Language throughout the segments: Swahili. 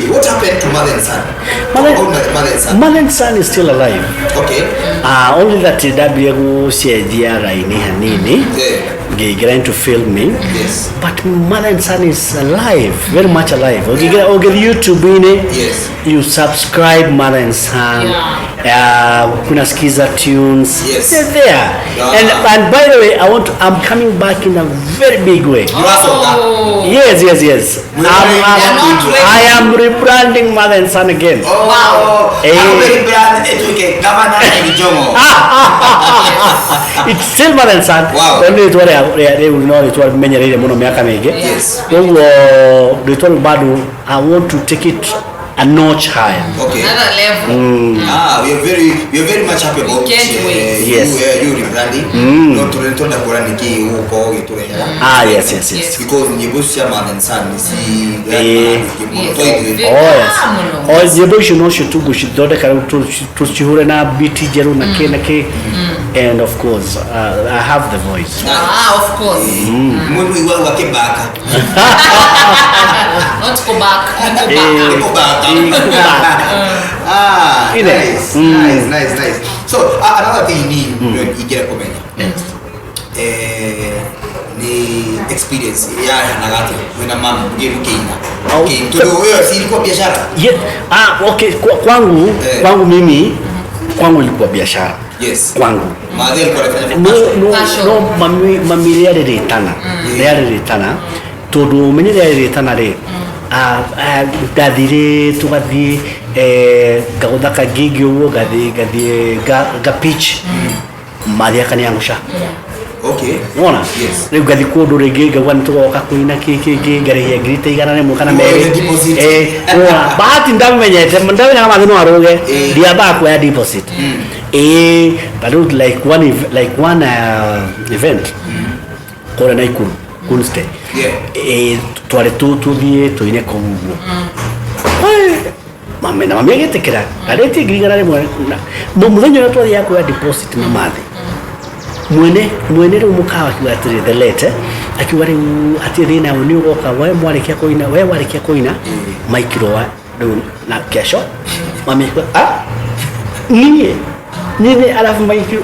What happened to mother and son? Mother and son is still alive. Okay. Only that W CIDR hanini. Getting to film me. Yes. But mother and son is alive, very much alive. Okay, YouTube yes. You subscribe mother and son. Kuna skiza tunes. Yes. They're there. And by the way, I'm coming back in a very big way. Yes. I am rebranding mother and son again. Oh, wow. It's still mother and son. Wow. Only it they will know it was many mono miaka mingi. Yes. I want to take it a notch higher. Okay. Another level. We are very much happy about yes. You rebranding. Not to return the Quran ki uko giturenyera. Yes. Because nyebusha mother and son is nyebusha no shitugu shidode kara tuchihure na biti jeru na ke and of course I have the voice. Of course. Mungu iwa wakebaka. Not go back. Go back. Nice. So another thing you need you get comment. Ni experience ya nagati when mama ngeni Kenya. Okay, ndio wewe si ilikuwa biashara? Okay, kwangu mimi ilikuwa biashara. Yes. Kwangu. Madel kwa no mami yale retana. Todo menye yale retana re. Dadire tugathi gaudaka gigyo gathi ga pitch maria kani angusha. Okay. Wona. Yes. Leo gathi kodo rege gwan to kakuina kiki gare ya grita igana ne mukana mere. Wona bahati ndamenyete ndamenye kama ngino aroge dia ba kwa ya deposit. But like one event kora na ikuru kunste. Yeah. Tware tuthie tuine koguo. Mami agetekera arete grigana mwe muthenya twari yako ya deposit na mathi mwene ru mukawa kiwatire the letter akiwari atiri na uni ugoka we mwarikia koina micro na kesho mami nini alafu micro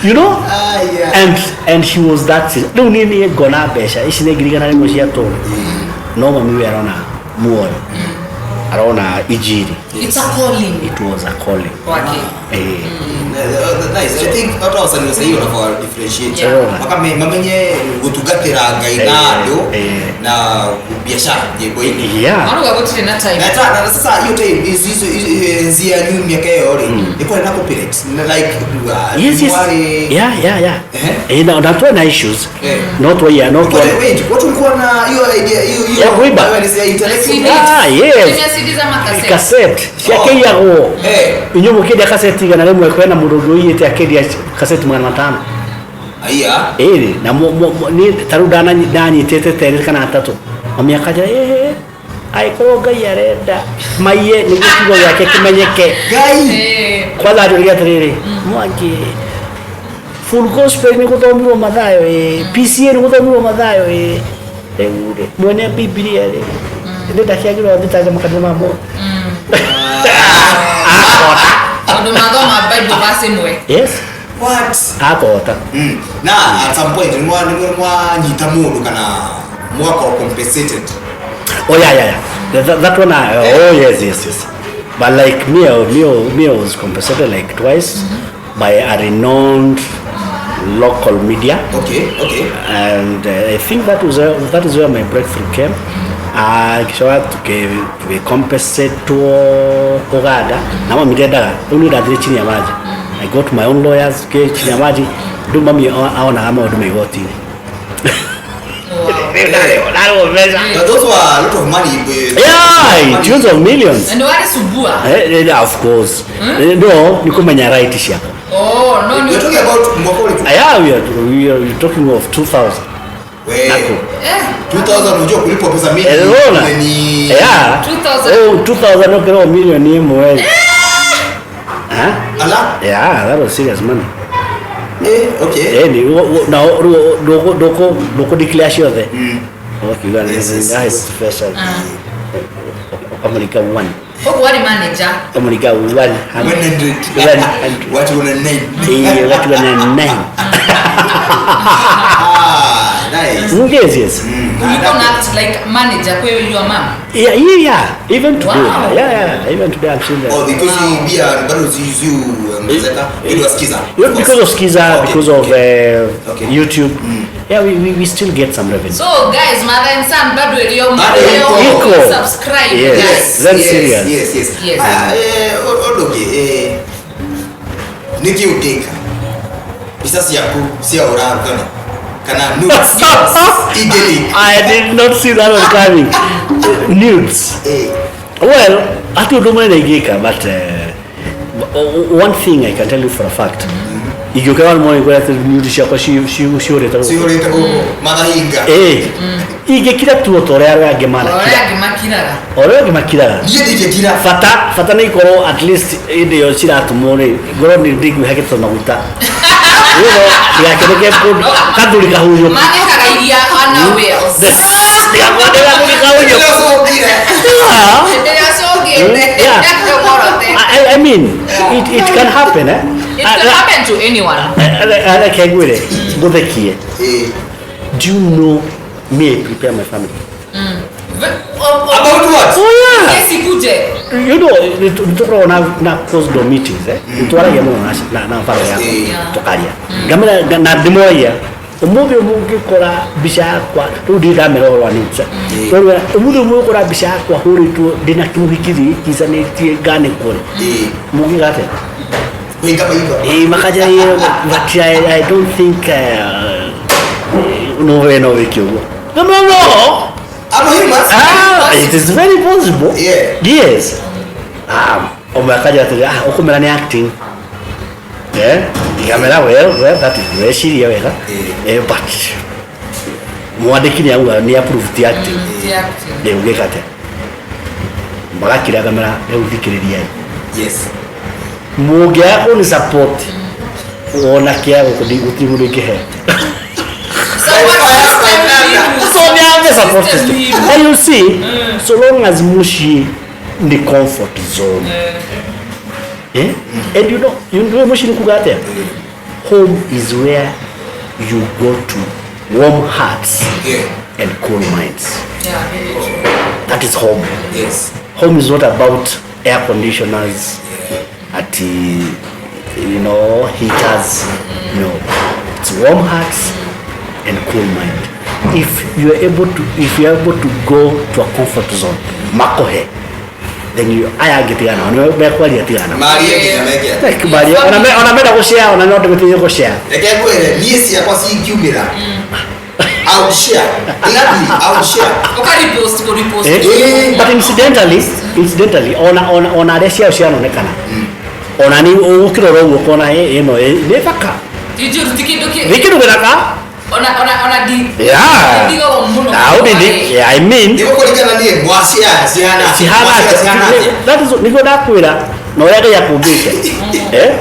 you know and she was that no nini gona besha isine grigana mo cia to no mami we arona muoyo arona ijiri. It's a calling. It was a calling. Okay. Nice. I think what else I say you have differentiate. Makame mamenye gutugatira ngainado na biashara je boy. Yeah. Anu gagote na time. Na sasa hiyo time is zia new miaka yore. Iko na copyright. Like yes. Yeah. That one issues. Not why wait. What ulikuwa na hiyo idea hiyo wewe ni intellectual. Yes. Cassette. Siake yago. Inyo mukidi cassette gana lemwe kwena murugo yete akedi cassette mwana matano. Aya. Na ni tarudana dani tete tere kana atatu. Amiakaja aiko gayareda. Maye ni kigo yake kimenyeke. Gai. Kwa la ndio yatrere. Mwangi. Full gospel ni kutombiwa madhayo PCA ni kutombiwa madhayo mwene Biblia ndio dakiagiro nditaje makadema mambo Bible verse mwe. Yes. What? Akota. Na at some point mwa nyita mundu kana mwaka compensated. Yeah. That one yes. But like me was compensated like twice by a renowned local media. Okay. And I think that is where my breakthrough came. Kisha tukecompensate to Ogada na mami dada unu dadire chini ya maji. I got my own lawyers chini ya maji ndio mami aona kama ndio megoti. Those were a lot of money. Yeah, tens of millions. And what is subua? Of course. No, ni kumenya right shia. Oh, no. You're talking about Mwakoli. Yeah, we are talking of 2000. Nako. 2000 unajua kulipo pesa milioni ni 2000. 2000 no kero milioni ni mwezi. Ala? Yeah, that was serious money. Okay. Ni na doko declare sure there. Okay, you are special. America 1. Oh, what manager? America 100. What you want to name? What you want to name? Nice. Yes. You don't act like manager where your mom. Yeah. Even today. Wow. Yeah. Even today I'm seeing that. Oh, because you it was Skiza. Because of Skiza, Okay. because of Okay. YouTube. Yeah, we still get some revenue. So guys, mother and son, but with your Equal. subscribe. Yes. Guys. Very serious. Yes. Okay. Niki ukeka. Isasi yako si aura kana nudes. I did not see that one coming. Nudes. Well, I don't know when I get, but one thing I can tell you for a fact. You can morning go to nudes yako she oreta. Si oreta ko madahinga. Igekira tu otorera gemana. Ore gemakira. Yedikira. Fata ni ko at least ide yo chira tumore. Goro ni dig me haketo maguta. Ya kene put kaduli ka huyo. Mane karaia ana wheels. Ya mane kaduli ka huyo. I mean, it can happen, eh? It can happen to anyone. I can't with it. Go back here. Do you know me prepare my family? About what? Oh yeah. Yes, ikuje. You know, na post do meetings, eh? Tuara ya mwana na fara ya tokaria. Gamela na demoya. Umubi kora bisha kwa rudi da mero wa nitsa. Umubi kora bisha kwa huri tu dina kimuhikiri kisane tie gane kore. Mugi gate. Makaja hiyo but I don't think no kyo. No. It is very possible. Yeah. Yes. Makaja tu okumela ni acting. Yeah. Well, that is very serious, but mwadekini yangu ni approve the acting. Le ungekate. Mbakira kamera le udikiriria. Yes. Muge yako ni support. Ona kiago kutimulike he. So they have the support system. And you see, so long as mushi in the comfort zone. And you know mushi kugate. Home is where you go to warm hearts and cool minds. That is home. Yes. Home is not about air conditioners, heaters. No, it's warm hearts and cool mind. If you are able to go to a comfort zone, makohe, then you ayagetiana. Ona kushare, ona not to kushare. I will share. I will share. But incidentally, ona resia share no nekana. Ona ni ukiroro uko na nefaka. Dikiru beraka? Ona di. Yeah. How did it? Yeah, I mean. That is niko dakwira. No yake ya kubika. Yeah.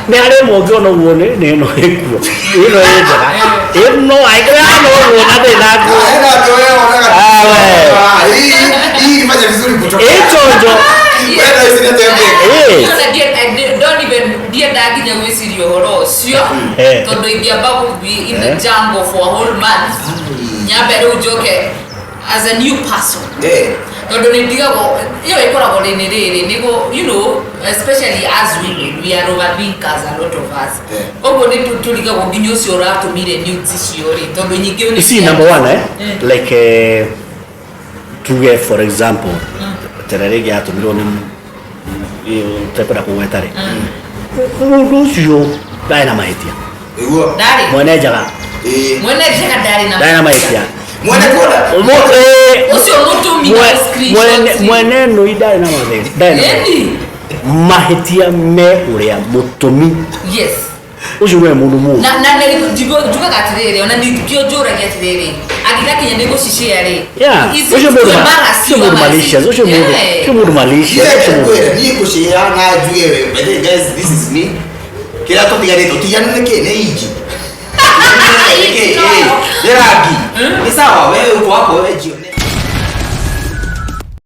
Ne hale mogo no wone ne no ekuo. Ino ejara. Ino aikra no wona de naku. Echojo. Don't even dear dagi nyawe sirio horo sio. Todo ibia babu be in the jungle for a whole month. Nyabere ujoke as a new person. Todo ni diga go yo ikora go ni go, you know, especially as we are overthinkers, a lot of us. Ogo ni to diga go ginyo si ora to meet a new tisiori. Todo ni you see, number one, like to get, for example, tererege ato miloni tepera kuwetare. Yo dynamite. Dari. Mwene jaga Dari na. Dynamite. Mwene no idari na dynamite. Mahetia me urea motomi. Yes. Ujuwe mundu. Na digo juga katirere, ona ndikyo jora katirere. Akika kinye nego shishare. Yeah. Ujuwe malicious. Ujuwe malicious. Guys, this is me. Kila topic ya leo tujana neke ne hiki.